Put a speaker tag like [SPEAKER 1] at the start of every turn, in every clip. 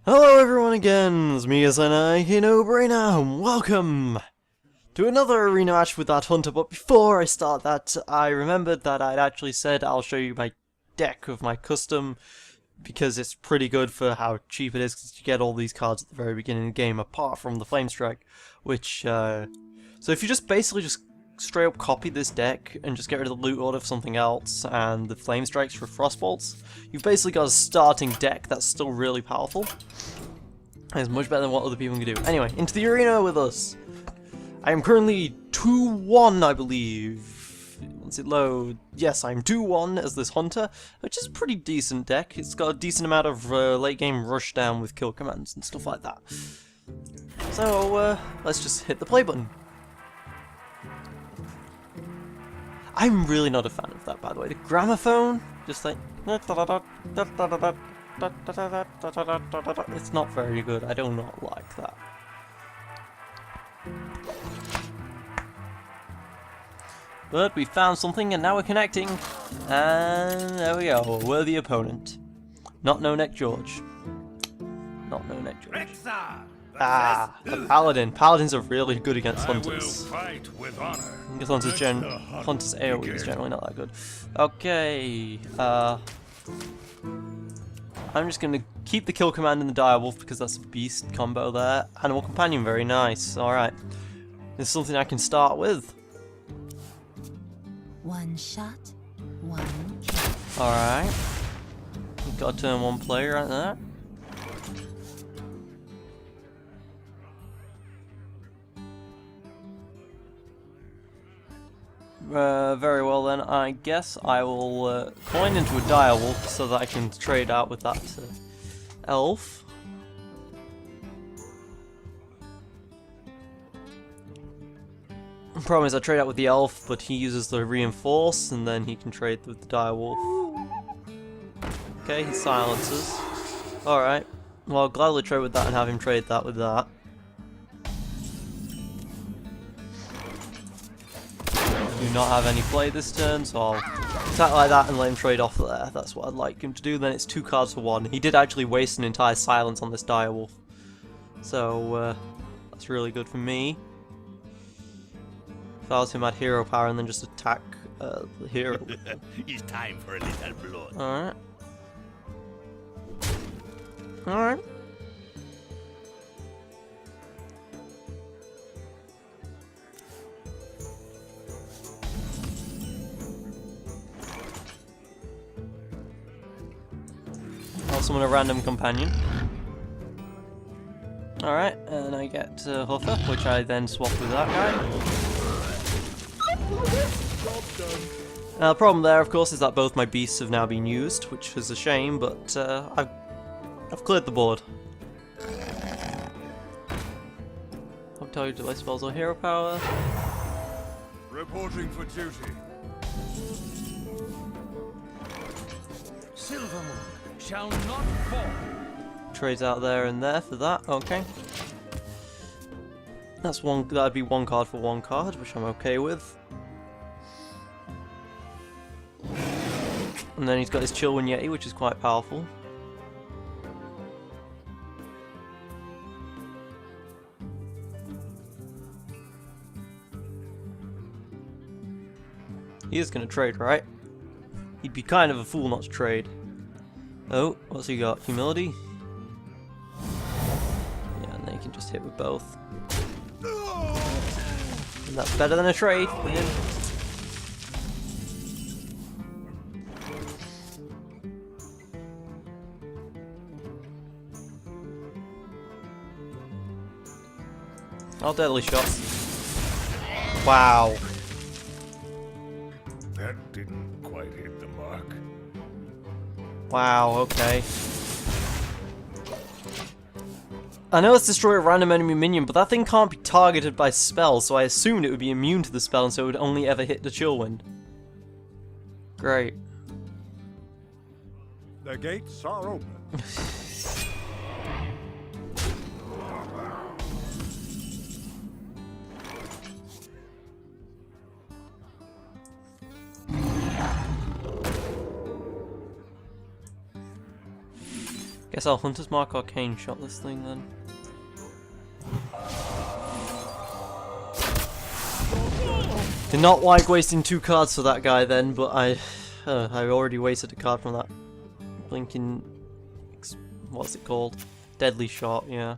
[SPEAKER 1] Hello everyone again, it's me NooBrainer, and welcome to another arena match with that hunter. But before I start that, I remembered that I'd actually said I'll show you my deck of my custom, because it's pretty good for how cheap it is, because you get all these cards at the very beginning of the game, apart from the flamestrike, which, so if you basically straight up copy this deck and just get rid of the loot order for something else and the flamestrikes for frostbolts, you've basically got a starting deck that's still really powerful. It's much better than what other people can do. Anyway, into the arena with us. I am currently 2-1, I believe. Once it load, yes, I'm 2-1 as this hunter, which is a pretty decent deck. It's got a decent amount of late game rush down with kill commands and stuff like that. So let's just hit the play button. I'm really not a fan of that, by the way. The gramophone, just like... It's not very good. I do not like that. But we found something and now we're connecting. And there we go. A worthy opponent. Not No Neck George. Not No Neck George. Ah, a paladin. Paladins are really good against hunters. Because hunters AoE is generally not that good. Okay, I'm just gonna keep the kill command in the direwolf because that's a beast combo there. Animal companion, very nice. Alright. This is something I can start with.
[SPEAKER 2] One shot, one kill.
[SPEAKER 1] Alright. We've got a turn one player right there. Very well then, I guess I will coin into a direwolf so that I can trade out with that elf. The problem is I trade out with the elf, but he uses the reinforce and then he can trade with the direwolf. Okay, he silences. Alright, well I'll gladly trade with that and have him trade that with that. Do not have any play this turn, so I'll attack like that and let him trade off there. That's what I'd like him to do. Then it's 2 cards for 1. He did actually waste an entire silence on this direwolf, so that's really good for me. If I was him, I'd hero power and then just attack the hero.
[SPEAKER 3] It's time for a little blood.
[SPEAKER 1] Alright. Alright. I'll summon a random companion. Alright, and I get Huffer, which I then swap with that guy. Now the problem there, of course, is that both my beasts have now been used, which is a shame, but I've cleared the board. I'll tell you delay spells or hero power.
[SPEAKER 3] Reporting for duty. Silver Moon shall not fall.
[SPEAKER 1] Trades out there and there for that, okay. That's one. That'd be 1 card for 1 card, which I'm okay with. And then he's got his Chillwind Yeti, which is quite powerful. He is going to trade, right? He'd be kind of a fool not to trade. Oh, what's he got? Humility? Yeah, and then he can just hit with both. And that's better than a trade for him. Oh, deadly shot. Wow.
[SPEAKER 3] That didn't quite hit the mark.
[SPEAKER 1] Wow, okay. I know it's destroy a random enemy minion, but that thing can't be targeted by spells, so I assumed it would be immune to the spell and so it would only ever hit the Chillwind. Great.
[SPEAKER 3] The gates are open.
[SPEAKER 1] Guess I'll Hunter's Mark Arcane shot this thing then. Did not like wasting 2 cards for that guy then, but I already wasted a card from that blinking. What's it called? Deadly shot, yeah.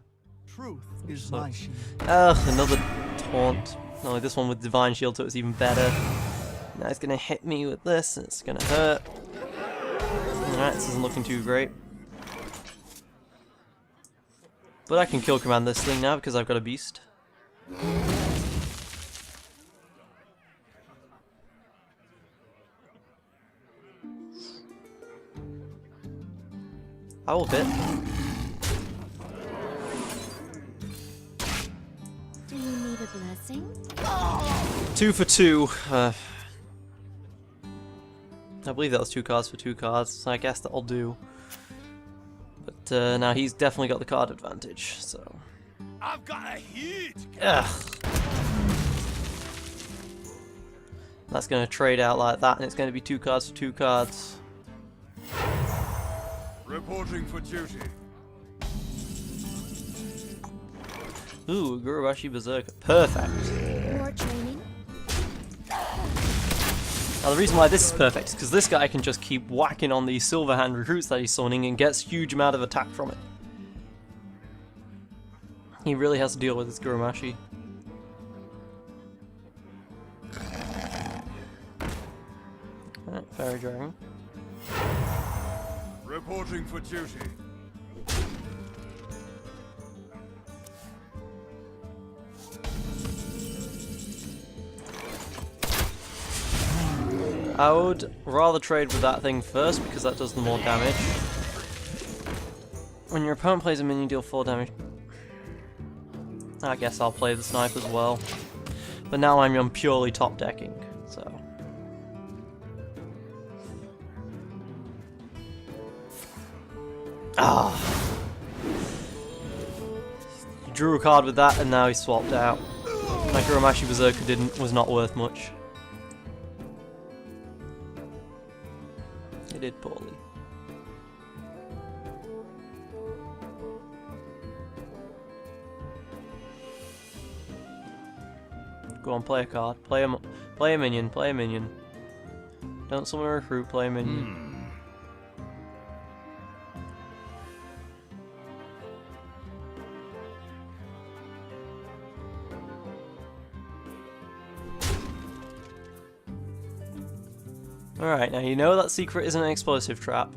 [SPEAKER 4] Truth is my shield.
[SPEAKER 1] Ugh, another taunt. No, this one with Divine Shield, so it's even better. Now it's gonna hit me with this, and it's gonna hurt. Alright, this isn't looking too great. But I can kill command this thing now because I've got a beast. I will hit.
[SPEAKER 2] Do you need a blessing?
[SPEAKER 1] 2 for 2. I believe that was 2 cards for 2 cards, so I guess that'll do. But now he's definitely got the card advantage, so.
[SPEAKER 3] I've got a hit.
[SPEAKER 1] Ugh. That's going to trade out like that, and it's going to be 2 cards for 2 cards.
[SPEAKER 3] Reporting for duty.
[SPEAKER 1] Ooh, Gurubashi Berserker. Perfect.
[SPEAKER 2] More training?
[SPEAKER 1] Now the reason why this is perfect is because this guy can just keep whacking on these silver hand recruits that he's summoning and gets huge amount of attack from it. He really has to deal with this Gurumashi. Alright, Fairy Dragon.
[SPEAKER 3] Reporting for duty.
[SPEAKER 1] I would rather trade with that thing first because that does the more damage. When your opponent plays a minion, deal 4 damage. I guess I'll play the snipe as well. But now I'm purely top decking, so. Ah! He drew a card with that and now he's swapped out. My Gurumashi Berserker was not worth much. It did poorly. Go on, play a card. Play a minion. Play a minion. Don't summon a recruit. Play a minion. Alright, now you know that secret isn't an explosive trap.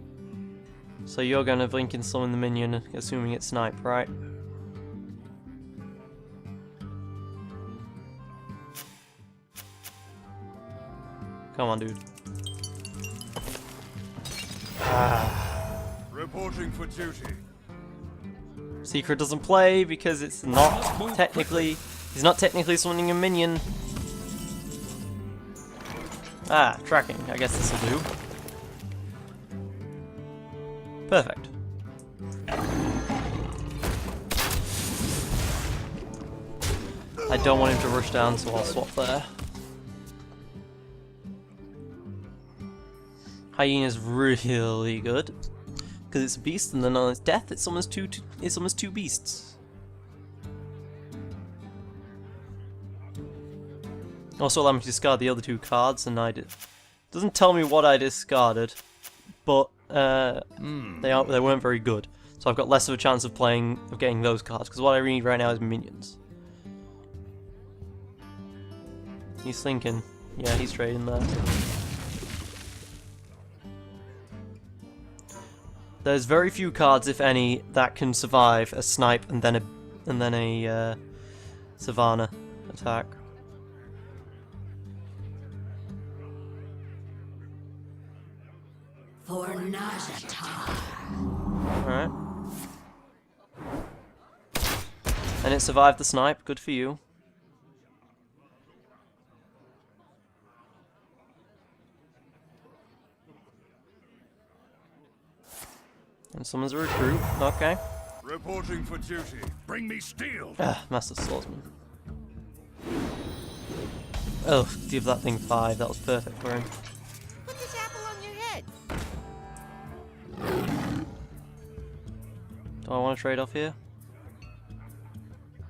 [SPEAKER 1] So you're gonna blink and summon the minion, assuming it's snipe, right? Come on, dude.
[SPEAKER 3] Reporting for duty.
[SPEAKER 1] Secret doesn't play because it's not technically... He's not technically summoning a minion. Ah, tracking. I guess this'll do. Perfect. I don't want him to rush down, so I'll swap there. Hyena's really good because it's a beast, and then on its death, it summons two beasts. Also allow me to discard the other 2 cards, and I did. Doesn't tell me what I discarded, but they weren't very good. So I've got less of a chance of getting those cards, because what I need right now is minions. He's thinking. Yeah, he's trading there. There's very few cards, if any, that can survive a snipe and then a Savannah attack.
[SPEAKER 2] For Najatar.
[SPEAKER 1] Alright. And it survived the snipe, good for you. And someone's a recruit, okay.
[SPEAKER 3] Reporting for duty. Bring me steel.
[SPEAKER 1] Ah, Master Swordsman. Oh, give that thing 5, that was perfect for him.
[SPEAKER 2] Put this apple on your head.
[SPEAKER 1] Do I want to trade off here?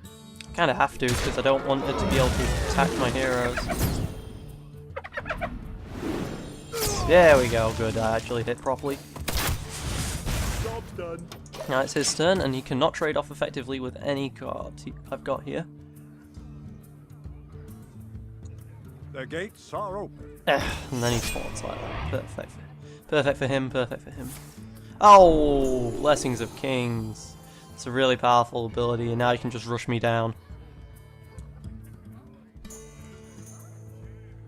[SPEAKER 1] I kind of have to, because I don't want it to be able to attack my heroes. There we go, good, I actually hit properly.
[SPEAKER 4] Job's done.
[SPEAKER 1] Now it's his turn, and he cannot trade off effectively with any cards I've got here.
[SPEAKER 3] The gates are open.
[SPEAKER 1] And then he spawns like that. Perfect. Perfect for him, perfect for him. Oh! Blessings of Kings. It's a really powerful ability, and now he can just rush me down.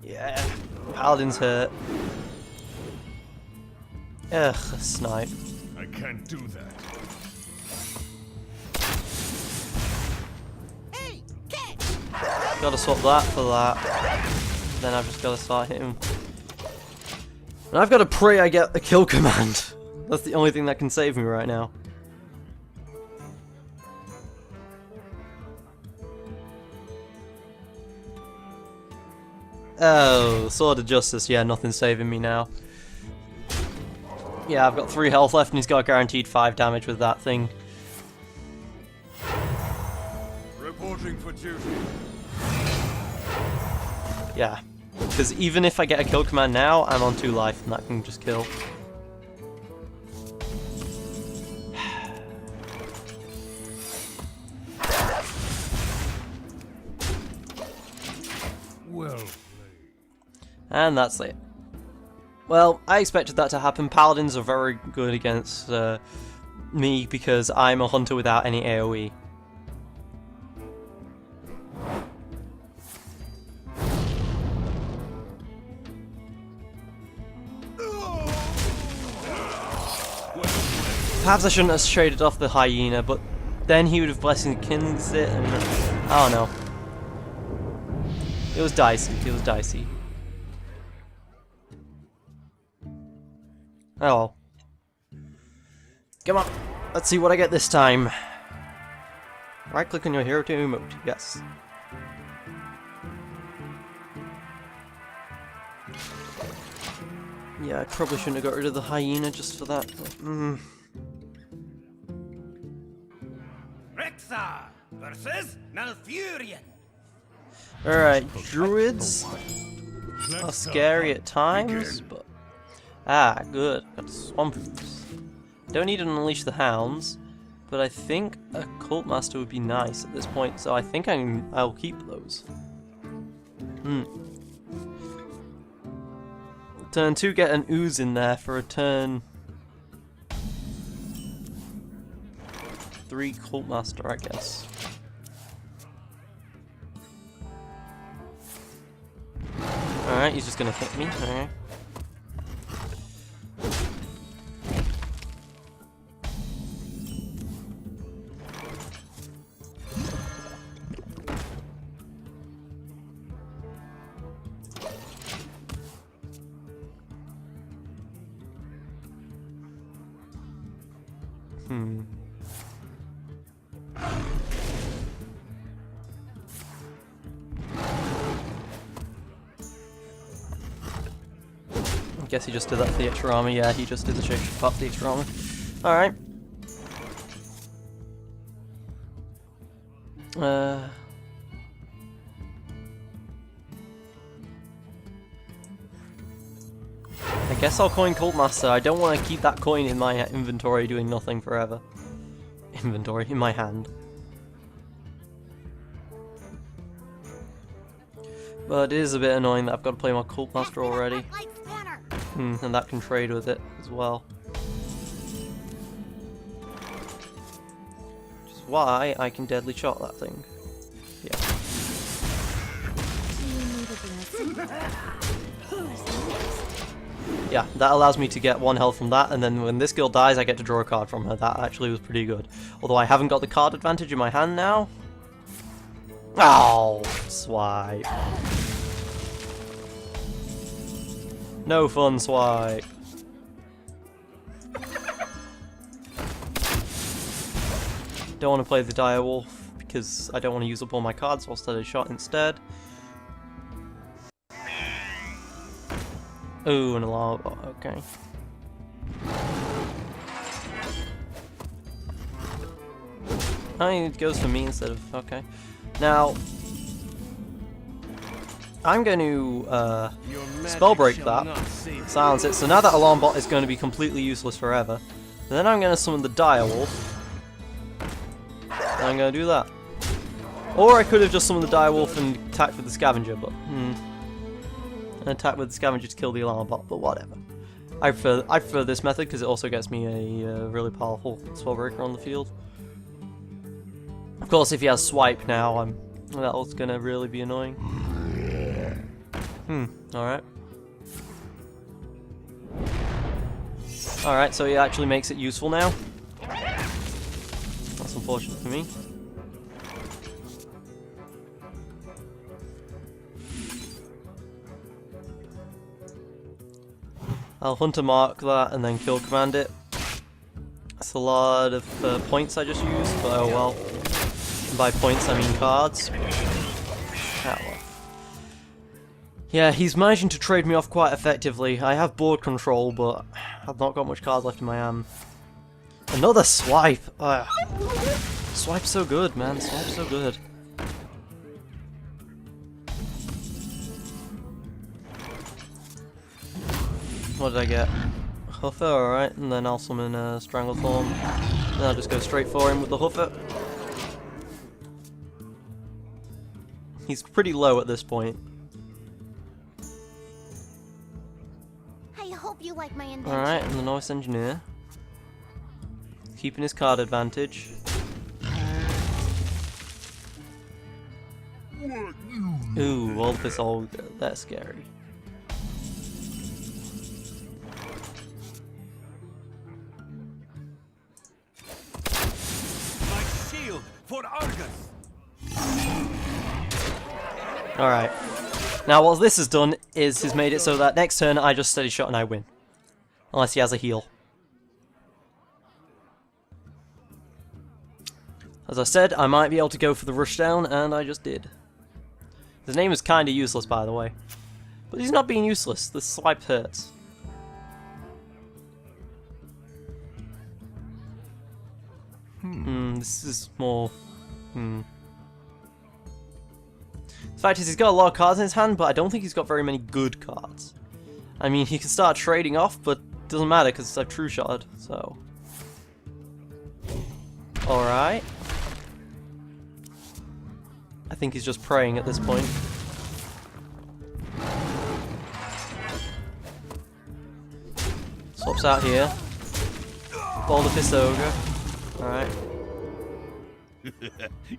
[SPEAKER 1] Yeah. Paladin's hurt. Ugh, a snipe.
[SPEAKER 3] I can't do that.
[SPEAKER 1] Gotta swap that for that. Then I've just gotta start hitting. And I've gotta pray I get a kill command. That's the only thing that can save me right now. Oh, Sword of Justice. Yeah, nothing's saving me now. Yeah, I've got 3 health left and he's got guaranteed 5 damage with that thing.
[SPEAKER 3] Reporting for duty.
[SPEAKER 1] Yeah, because even if I get a kill command now, I'm on 2 life and that can just kill.
[SPEAKER 3] Well played.
[SPEAKER 1] And that's it. Well, I expected that to happen. Paladins are very good against me because I'm a hunter without any AoE. Perhaps I shouldn't have traded off the hyena, but then he would have Blessing the Kings it, and I don't know. It was dicey. It was dicey. Oh. Come on. Let's see what I get this time. Right click on your hero to emote. Yes. Yeah, I probably shouldn't have got rid of the hyena just for that.
[SPEAKER 5] Rexar versus Malfurion.
[SPEAKER 1] Alright, druids are scary at times, but... Ah, good. Got swamp roots. Don't need to unleash the hounds, but I think a cult master would be nice at this point, so I think I'll keep those. Turn 2, get an ooze in there for a turn 3 cult master, I guess. Alright, he's just gonna hit me. Alright. I guess he just did that for the extra armor. Yeah, he just did the shape part for the extra armor. Alright. I guess I'll coin Cult Master. I don't want to keep that coin in my inventory doing nothing forever. Inventory in my hand. But it is a bit annoying that I've got to play my Cult Master already. And that can trade with it as well. Which is why I can deadly shot that thing. Yeah.
[SPEAKER 2] Do you need a blessing?
[SPEAKER 1] Yeah, that allows me to get 1 health from that, and then when this girl dies I get to draw a card from her. That actually was pretty good. Although I haven't got the card advantage in my hand now. Oh, swipe. No fun, swipe. Don't want to play the Dire Wolf because I don't want to use up all my cards, so I'll steady shot instead. Oh, an alarm bot, okay. Oh, it goes for me instead of... Okay. Now... I'm going to spell break that, silence it, so now that alarm bot is going to be completely useless forever. And then I'm going to summon the dire wolf. And I'm going to do that. Or I could have just summoned the dire wolf and attacked with the scavenger, but and attack with the scavenger to kill the alarm bot, but whatever. I prefer this method because it also gets me a really powerful spell breaker on the field. Of course, if he has swipe now, that's going to really be annoying. Alright. Alright, so he actually makes it useful now. That's unfortunate for me. I'll Hunter Mark that and then Kill Command it. That's a lot of points I just used, but oh well. And by points I mean cards. Ah, well. Yeah, he's managing to trade me off quite effectively. I have board control, but I've not got much cards left in my hand. Another swipe! Swipe's so good, man. Swipe's so good. What did I get? Huffer, alright, and then I'll summon Stranglethorn. Then I'll just go straight for him with the Huffer. He's pretty low at this point.
[SPEAKER 2] You like my invention.
[SPEAKER 1] Alright, and the Noise Engineer. Keeping his card advantage. Ooh, all this old, that's scary.
[SPEAKER 5] My shield for Argus.
[SPEAKER 1] Alright. Now what this has done is he's made it so that next turn I just steady shot and I win. Unless he has a heal. As I said, I might be able to go for the rushdown, and I just did. His name is kinda useless, by the way. But he's not being useless. The swipe hurts. This is more... The fact is, he's got a lot of cards in his hand, but I don't think he's got very many good cards. I mean, he can start trading off, but it doesn't matter because I've true shotted, so... Alright. I think he's just praying at this point. Swaps out here. Boulder Fist Ogre. Alright.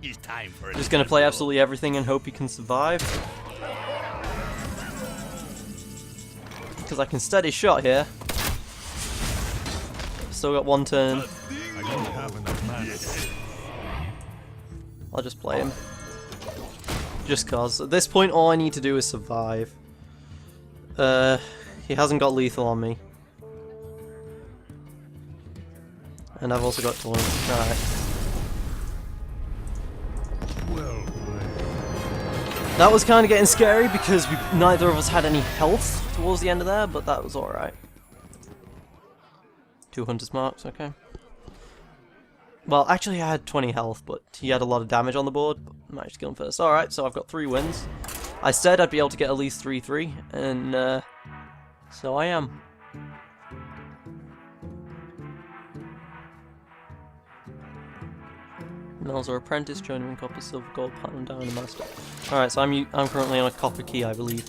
[SPEAKER 5] It's time for
[SPEAKER 1] Just gonna play absolutely everything and hope he can survive. Because I can steady shot here. Still got one turn.
[SPEAKER 3] I don't have enough mana.
[SPEAKER 1] I'll just play him. Just cause. At this point all I need to do is survive. He hasn't got lethal on me. And I've also got taunt. Alright. That was kind of getting scary because neither of us had any health towards the end of there, but that was alright. 2 Hunter's Marks, okay. Well, actually I had 20 health, but he had a lot of damage on the board, but I managed to kill him first. Alright, so I've got 3 wins. I said I'd be able to get at least 3-3, and so I am. Melzer Apprentice, Journeyman, Copper, Silver, Gold, Platinum, Diamond, Master. Alright, so I'm currently on a Copper Key, I believe.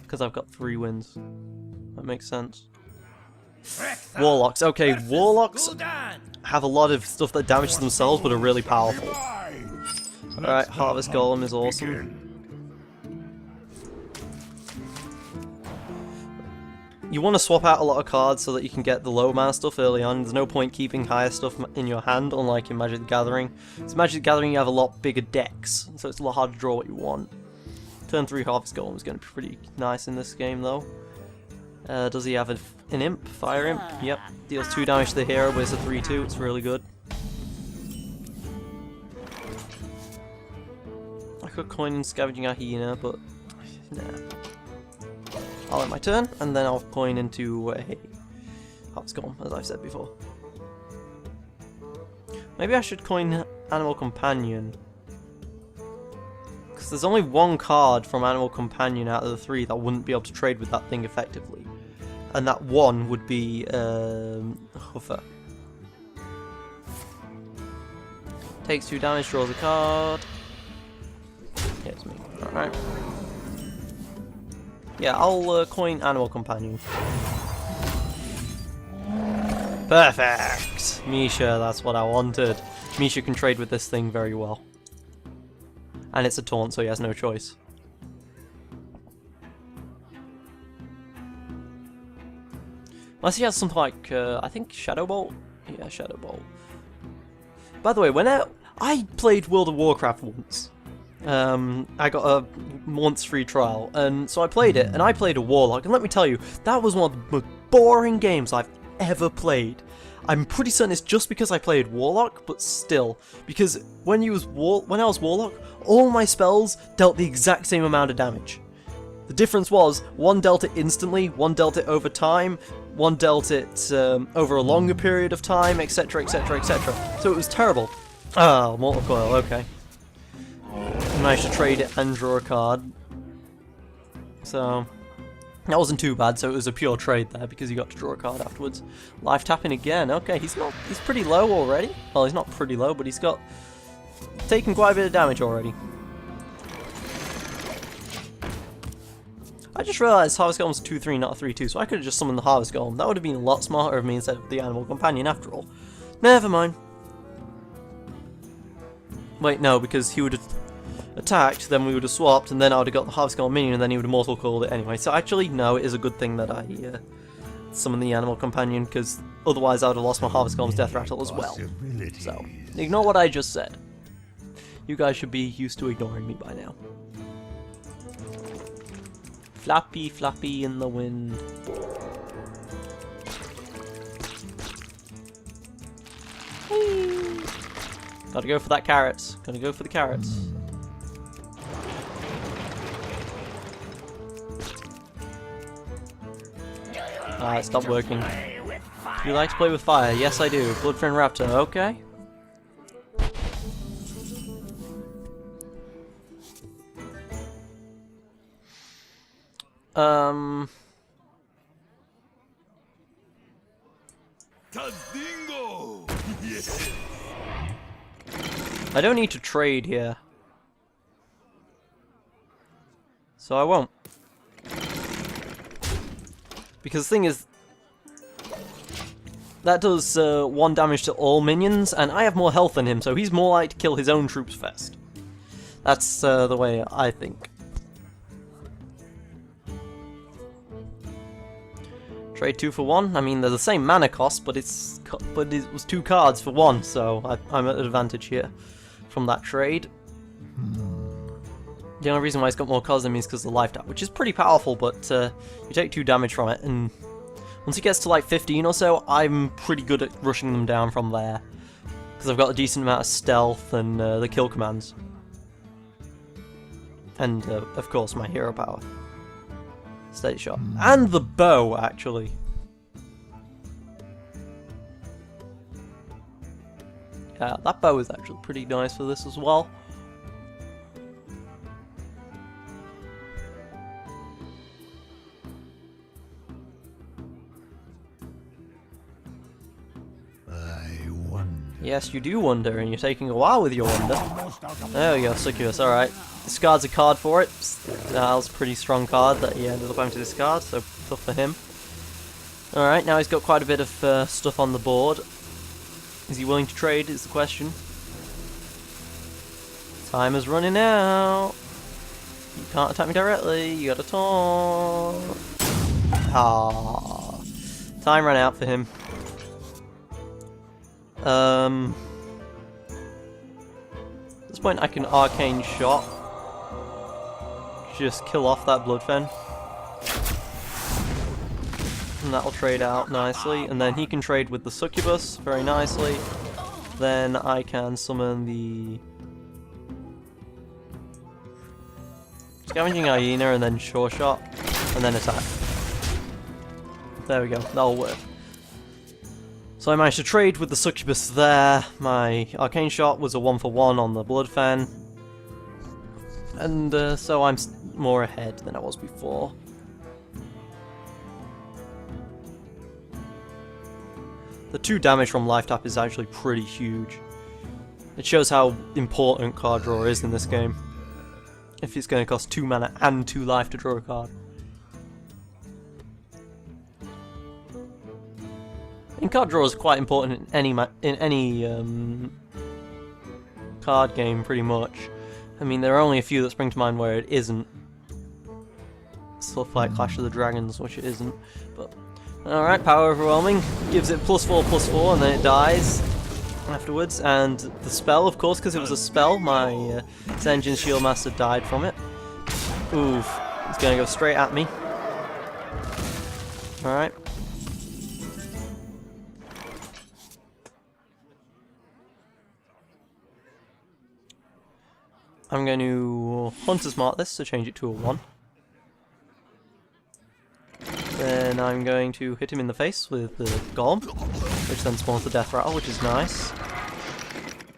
[SPEAKER 1] Because I've got 3 wins. That makes sense. Warlocks. Okay, Warlocks have a lot of stuff that damages themselves, but are really powerful. Alright, Harvest Golem is awesome. You want to swap out a lot of cards so that you can get the low mana stuff early on. There's no point keeping higher stuff in your hand, unlike in Magic the Gathering. Because Magic the Gathering you have a lot bigger decks, so it's a lot harder to draw what you want. Turn 3 Harvest Golem is going to be pretty nice in this game though. Does he have an Imp? Fire Imp? Yep. Deals 2 damage to the hero, but it's a 3-2, it's really good. I could coin in Scavenging a Hyena, but nah. I'll end my turn, and then I'll coin into a Harvest Golem, as I've said before. Maybe I should coin Animal Companion. Because there's only one card from Animal Companion out of the 3 that wouldn't be able to trade with that thing effectively. And that one would be Huffer. Takes 2 damage, draws a card. Hits me. Alright. Yeah, I'll coin Animal Companion. Perfect! Misha, that's what I wanted. Misha can trade with this thing very well. And it's a taunt, so he has no choice. Unless he has something like, I think Shadow Bolt? Yeah, Shadow Bolt. By the way, when I played World of Warcraft once, I got a month's free trial, and so I played it, and I played a Warlock, and let me tell you, that was one of the most boring games I've ever played. I'm pretty certain it's just because I played Warlock, but still, because when I was Warlock, all my spells dealt the exact same amount of damage. The difference was, one dealt it instantly, one dealt it over time, one dealt it over a longer period of time, etc, etc, etc. So it was terrible. Oh, Mortal Coil, okay. Managed to trade it and draw a card. So, that wasn't too bad, so it was a pure trade there, because he got to draw a card afterwards. Life tapping again, okay, he's pretty low already. Well, he's not pretty low, but he's taken quite a bit of damage already. I just realised Harvest Golem's 2-3, not a 3-2, so I could have just summoned the Harvest Golem. That would have been a lot smarter of me instead of the Animal Companion after all. Never mind. Wait, no, because he would have attacked, then we would have swapped, and then I would have got the Harvest Golem minion, and then he would have Mortal Coiled it anyway. So actually, no, it is a good thing that I summoned the Animal Companion, because otherwise I would have lost my Harvest Golem's Death Rattle as well. So, ignore what I just said. You guys should be used to ignoring me by now. Flappy, flappy in the wind. Whee! Gotta go for that carrots. Gotta go for the carrots. Ah, it stopped working. Do you like to play with fire? Yes, I do. Bloodfriend Raptor, okay.
[SPEAKER 5] Tazdingo! Yes.
[SPEAKER 1] I don't need to trade here. So I won't. Because the thing is, that does 1 damage to all minions, and I have more health than him, so he's more likely to kill his own troops first. That's the way I think. Trade 2 for 1. I mean, they're the same mana cost, but it was 2 cards for 1, so I'm at an advantage here from that trade. The only reason why it's got more cards than me is because of the life tap, which is pretty powerful, but you take 2 damage from it, and once it gets to like 15 or so, I'm pretty good at rushing them down from there, because I've got a decent amount of stealth and the kill commands. And, of course, my hero power. Steady shot. And the bow, actually. Yeah, that bow is actually pretty nice for this as well.
[SPEAKER 3] I wonder.
[SPEAKER 1] Yes, you do wonder, and you're taking a while with your wonder. There we go, Succubus, alright. Discards a card for it. That was a pretty strong card that he ended up having to discard, so tough for him. Alright, now he's got quite a bit of stuff on the board. Is he willing to trade, is the question. Time is running out. You can't attack me directly, you got a taunt. Ah, time ran out for him. At this point I can Arcane Shot. Just kill off that Bloodfen. And that'll trade out nicely. And then he can trade with the Succubus very nicely. Then I can summon the Scavenging Hyena and then Sure Shot. And then attack. There we go, that'll work. So I managed to trade with the Succubus there. My Arcane Shot was a 1-for-1 on the Blood Fen. And so I'm more ahead than I was before. The 2 damage from Life Tap is actually pretty huge. It shows how important card draw is in this game. If it's going to cost 2 mana and 2 life to draw a card. And card draw is quite important in any card game, pretty much. I mean, there are only a few that spring to mind where it isn't. Stuff like Clash of the Dragons, which it isn't. But alright, Power Overwhelming gives it +4/+4, and then it dies afterwards. And the spell, of course, because it was a spell, my Zenjin Shieldmaster died from it. Oof, it's going to go straight at me. Alright. I'm going to Hunter's Mark this to change it to a 1. Then I'm going to hit him in the face with the Golem, which then spawns the Death Rattle, which is nice.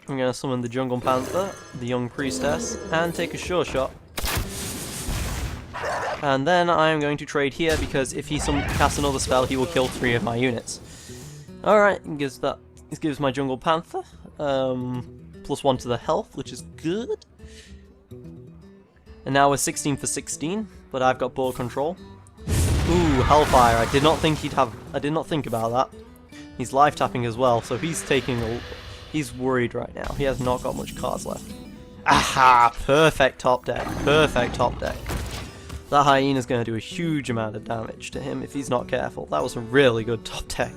[SPEAKER 1] I'm going to summon the Jungle Panther, the Young Priestess, and take a Sure Shot. And then I'm going to trade here, because if he casts another spell, he will kill 3 of my units. Alright, it gives my Jungle Panther +1 to the health, which is good. And now we're 16 for 16, but I've got board control. Ooh, Hellfire. I did not think about that. He's life tapping as well, so he's worried right now. He has not got much cards left. Aha! Perfect top deck. Perfect top deck. That Hyena's going to do a huge amount of damage to him if he's not careful. That was a really good top deck.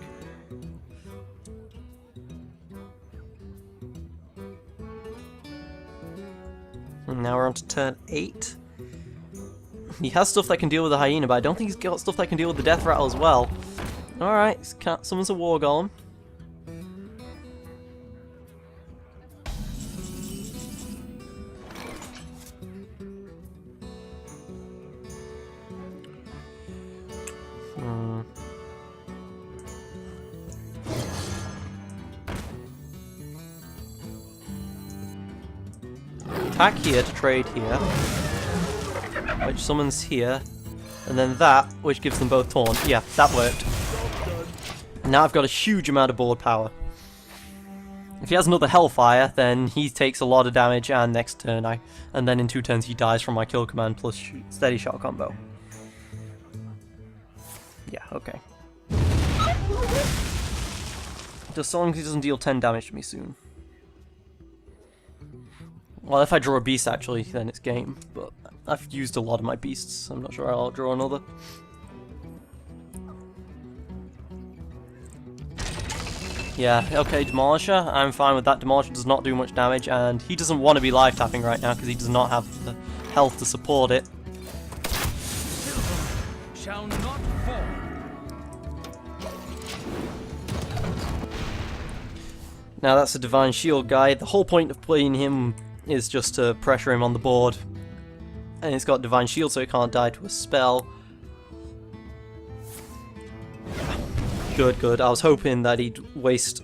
[SPEAKER 1] And now we're on to turn 8. He has stuff that can deal with the Hyena, but I don't think he's got stuff that can deal with the Death Rattle as well. Alright, summons a War Golem. Attack here to trade here, which summons here, and then that, which gives them both Taunt. Yeah, that worked. Now I've got a huge amount of board power. If he has another Hellfire, then he takes a lot of damage, and next turn and then in 2 turns he dies from my kill command plus steady shot combo. Yeah, okay. Just so long as he doesn't deal 10 damage to me soon. Well, if I draw a beast, actually, then it's game. But I've used a lot of my beasts. I'm not sure I'll draw another. Yeah, okay, Demolisher. I'm fine with that. Demolisher does not do much damage, and he doesn't want to be life tapping right now because he does not have the health to support it.
[SPEAKER 5] Shall not fall.
[SPEAKER 1] Now that's a Divine Shield guy. The whole point of playing him is just to pressure him on the board. And he's got Divine Shield so he can't die to a spell. Good, good. I was hoping that he'd waste...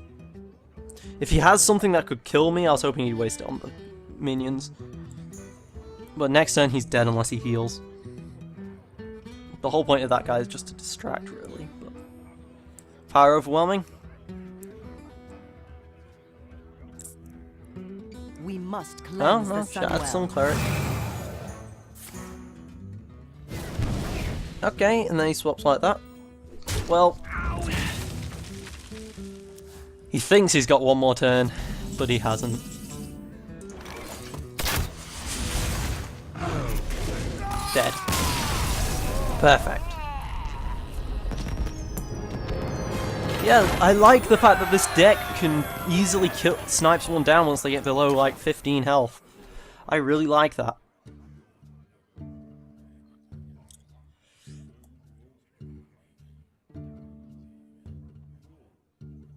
[SPEAKER 1] If he has something that could kill me, I was hoping he'd waste it on the minions. But next turn he's dead unless he heals. The whole point of that guy is just to distract, really. But... Power Overwhelming?
[SPEAKER 2] We must
[SPEAKER 1] No,
[SPEAKER 2] cleanse
[SPEAKER 1] no,
[SPEAKER 2] the
[SPEAKER 1] add some
[SPEAKER 2] Sunwell.
[SPEAKER 1] cleric. Okay, and then he swaps like that. Well, he thinks he's got one more turn, but he hasn't. Dead. Perfect. Yeah, I like the fact that this deck can easily snipe someone down once they get below like 15 health. I really like that.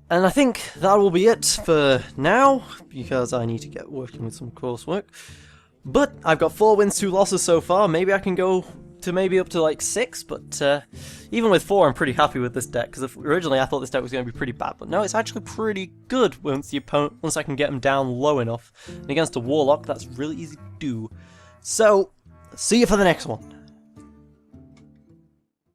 [SPEAKER 1] And I think that will be it for now, because I need to get working with some coursework. But I've got 4 wins, 2 losses so far. Maybe I can go to maybe up to like 6, but even with 4 I'm pretty happy with this deck, because originally I thought this deck was going to be pretty bad, but no, it's actually pretty good once I can get him down low enough. And against a Warlock, that's really easy to do. So, see you for the next one.